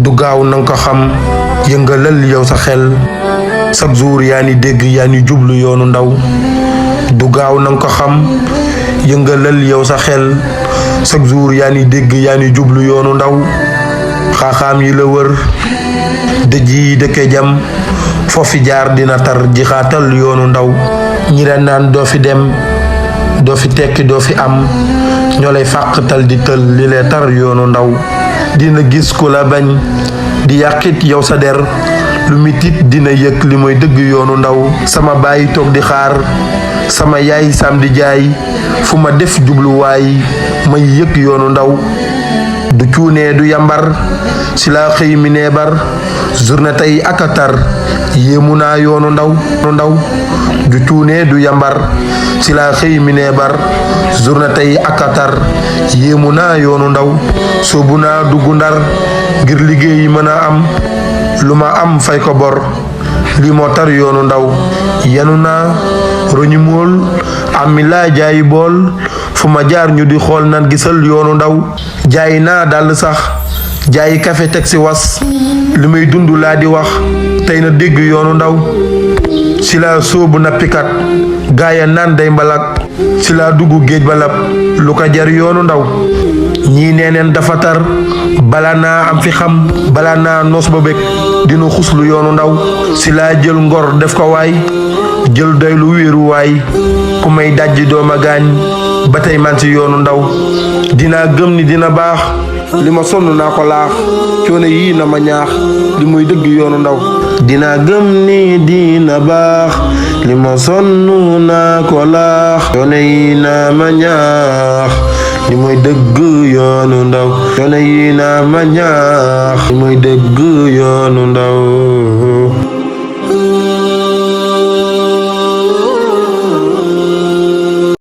du gaaw nang ko xam yëngalal yow sa xel chaque jour yaa ni dégg yaa ni jublu yoonu ndaw du gaaw nang ko xam yëngalal yow sa xel chaque jour yaa ni dégg yaa ni jublu yoonu ndaw xaaxaam yi la wër dëj yi dëkke jam foofi jaar dina tar ji xaatal yoonu ndaw ñi la naan doo fi dem doo fi tekki doo fi am ñoo lay fàqtal di tël li lee tar yoonu ndaw dina gis ku la bañ di yàqit yow sa der lu mitit dina yëg li mooy dëgg yoonu ndaw sama baay toog di xaar sama yaay sam di jaay fu ma def jubluwaay may yëg yoonu ndaw du cuunee du yambar si laa xëy mi neebar journée tey akatar yéemu naa yoonu ndaw du cuunee du yambar si laa xëy mi neebar journée tey akatar yéemu naa yoonu ndaw soobu naa dugg ndar ngir liggéey mën a am lu ma am fay ko bor li moo tar yoonu ndaw yanu naa roñi mool am mi laa jaayi bool fu ma jaar ñu di xool nan gisal yoonu ndaw jaayi naa dal sax jaayi kafe teg si was li may dund laa di wax tey na dégg yoonu ndaw si laa sóobu nappikat gaaya naan day mbalak si laa dugg géej balab lu ko jar yoonu ndaw ñii neeneen dafa tar bala naa am fi xam bala naa noos ba bég dina xuslu yoonu ndaw si laa jël ngor def ko waay jël doy lu wéeru waay ku may dajji dooma gaañ ba tey man si yoonu ndaw dinaa gëm ni dina baax li ma sonn naa ko laax coono yii na ma ñaax li muy dëgg yoonu ndaw dinaa gëm ni dina baax li ma sonn naa ko laax coono yii na ma ñaax li muy dëgg yoonu ndaw coono yii na ma ñaax li muy dëgg yoonu ndaw